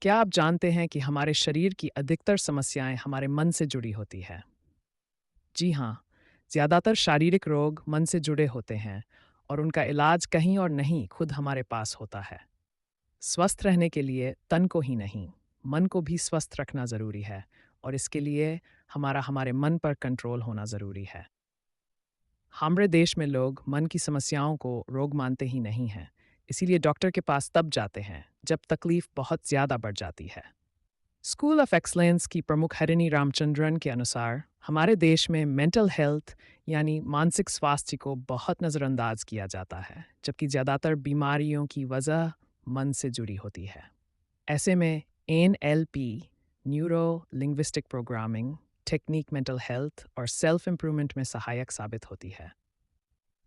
क्या आप जानते हैं कि हमारे शरीर की अधिकतर समस्याएं हमारे मन से जुड़ी होती है? जी हाँ, ज़्यादातर शारीरिक रोग मन से जुड़े होते हैं और उनका इलाज कहीं और नहीं खुद हमारे पास होता है। स्वस्थ रहने के लिए तन को ही नहीं, मन को भी स्वस्थ रखना ज़रूरी है और इसके लिए हमारे मन पर कंट्रोल होना ज़रूरी है। हमारे देश में लोग मन की समस्याओं को रोग मानते ही नहीं हैं, इसीलिए डॉक्टर के पास तब जाते हैं जब तकलीफ बहुत ज़्यादा बढ़ जाती है। स्कूल ऑफ एक्सलेंस की प्रमुख हरिणी रामचंद्रन के अनुसार हमारे देश में मेंटल हेल्थ यानी मानसिक स्वास्थ्य को बहुत नज़रअंदाज किया जाता है, जबकि ज़्यादातर बीमारियों की वजह मन से जुड़ी होती है। ऐसे में NLP, neuro linguistic programming technique mental health और सेल्फ इम्प्रूवमेंट में सहायक साबित होती है।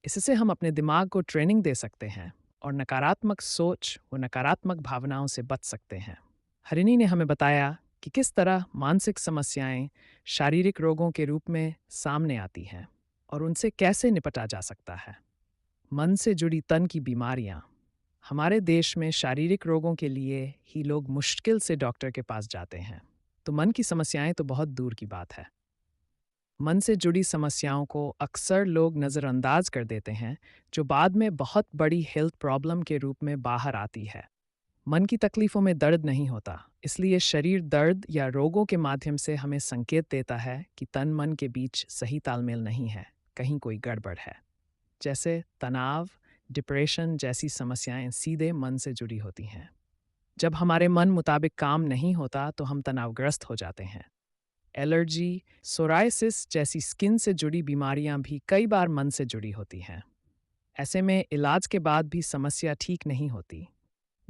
इससे हम अपने दिमाग को ट्रेनिंग दे सकते हैं और नकारात्मक सोच व नकारात्मक भावनाओं से बच सकते हैं। हरिणी ने हमें बताया कि किस तरह मानसिक समस्याएं शारीरिक रोगों के रूप में सामने आती हैं और उनसे कैसे निपटा जा सकता है। मन से जुड़ी तन की बीमारियां। हमारे देश में शारीरिक रोगों के लिए ही लोग मुश्किल से डॉक्टर के पास जाते हैं, तो मन की समस्याएं तो बहुत दूर की बात है। मन से जुड़ी समस्याओं को अक्सर लोग नज़रअंदाज कर देते हैं, जो बाद में बहुत बड़ी हेल्थ प्रॉब्लम के रूप में बाहर आती है। मन की तकलीफ़ों में दर्द नहीं होता, इसलिए शरीर दर्द या रोगों के माध्यम से हमें संकेत देता है कि तन मन के बीच सही तालमेल नहीं है, कहीं कोई गड़बड़ है। जैसे तनाव, डिप्रेशन जैसी समस्याएं सीधे मन से जुड़ी होती हैं। जब हमारे मन मुताबिक काम नहीं होता तो हम तनावग्रस्त हो जाते हैं। एलर्जी, सोराइसिस जैसी स्किन से जुड़ी बीमारियां भी कई बार मन से जुड़ी होती हैं। ऐसे में इलाज के बाद भी समस्या ठीक नहीं होती।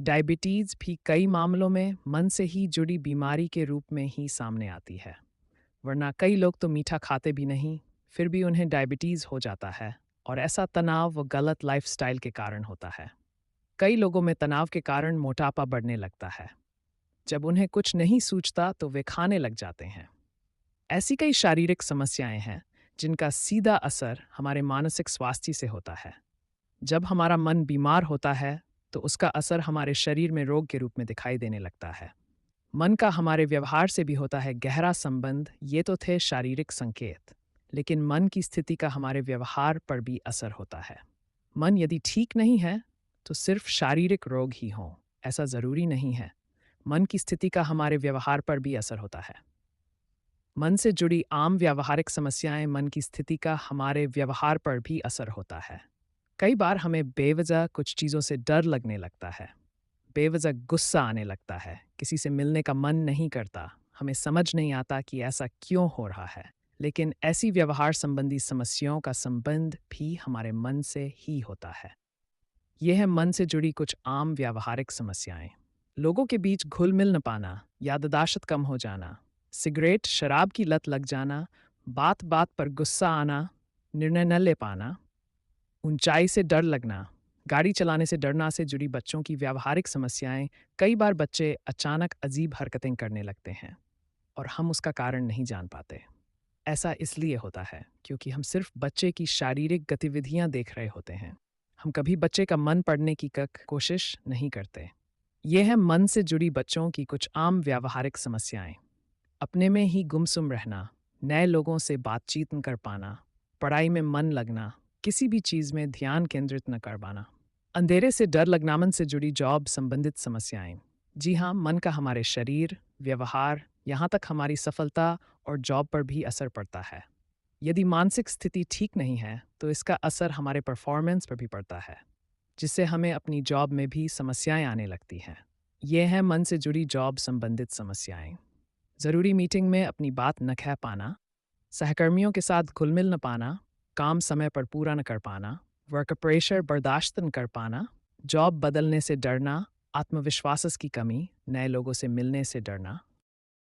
डायबिटीज़ भी कई मामलों में मन से ही जुड़ी बीमारी के रूप में ही सामने आती है। वरना कई लोग तो मीठा खाते भी नहीं, फिर भी उन्हें डायबिटीज़ हो जाता है और ऐसा तनाव व गलत लाइफस्टाइल के कारण होता है। कई लोगों में तनाव के कारण मोटापा बढ़ने लगता है। जब उन्हें कुछ नहीं सूझता तो वे खाने लग जाते हैं। ऐसी कई शारीरिक समस्याएं हैं जिनका सीधा असर हमारे मानसिक स्वास्थ्य से होता है। जब हमारा मन बीमार होता है तो उसका असर हमारे शरीर में रोग के रूप में दिखाई देने लगता है। मन का हमारे व्यवहार से भी होता है गहरा संबंध। ये तो थे शारीरिक संकेत, लेकिन मन की स्थिति का हमारे व्यवहार पर भी असर होता है। मन यदि ठीक नहीं है तो सिर्फ शारीरिक रोग ही हों, ऐसा ज़रूरी नहीं है। मन की स्थिति का हमारे व्यवहार पर भी असर होता है। मन से जुड़ी आम व्यावहारिक समस्याएं मन की स्थिति का हमारे व्यवहार पर भी असर होता है। कई बार हमें बेवजह कुछ चीज़ों से डर लगने लगता है, बेवजह गुस्सा आने लगता है, किसी से मिलने का मन नहीं करता, हमें समझ नहीं आता कि ऐसा क्यों हो रहा है। लेकिन ऐसी व्यवहार संबंधी समस्याओं का संबंध भी हमारे मन से ही होता है। यह है मन से जुड़ी कुछ आम व्यावहारिक समस्याएं। लोगों के बीच घुल मिल न पाना, याददाश्त कम हो जाना, सिगरेट शराब की लत लग जाना, बात बात पर गुस्सा आना, निर्णय न ले पाना, ऊंचाई से डर लगना, गाड़ी चलाने से डरना से जुड़ी बच्चों की व्यावहारिक समस्याएं। कई बार बच्चे अचानक अजीब हरकतें करने लगते हैं और हम उसका कारण नहीं जान पाते। ऐसा इसलिए होता है क्योंकि हम सिर्फ बच्चे की शारीरिक गतिविधियां देख रहे होते हैं। हम कभी बच्चे का मन पढ़ने की कोशिश नहीं करते। ये है मन से जुड़ी बच्चों की कुछ आम व्यावहारिक समस्याएं। अपने में ही गुमसुम रहना, नए लोगों से बातचीत न कर पाना, पढ़ाई में मन लगना, किसी भी चीज़ में ध्यान केंद्रित न कर पाना, अंधेरे से डर लगना। मन से जुड़ी जॉब संबंधित समस्याएं। जी हाँ, मन का हमारे शरीर, व्यवहार, यहाँ तक हमारी सफलता और जॉब पर भी असर पड़ता है। यदि मानसिक स्थिति ठीक नहीं है तो इसका असर हमारे परफॉर्मेंस पर भी पड़ता है, जिससे हमें अपनी जॉब में भी समस्याएं आने लगती हैं। ये हैं मन से जुड़ी जॉब संबंधित समस्याएं। ज़रूरी मीटिंग में अपनी बात न कह पाना, सहकर्मियों के साथ घुल मिल न पाना, काम समय पर पूरा न कर पाना, वर्क प्रेशर बर्दाश्त न कर पाना, जॉब बदलने से डरना, आत्मविश्वास की कमी, नए लोगों से मिलने से डरना,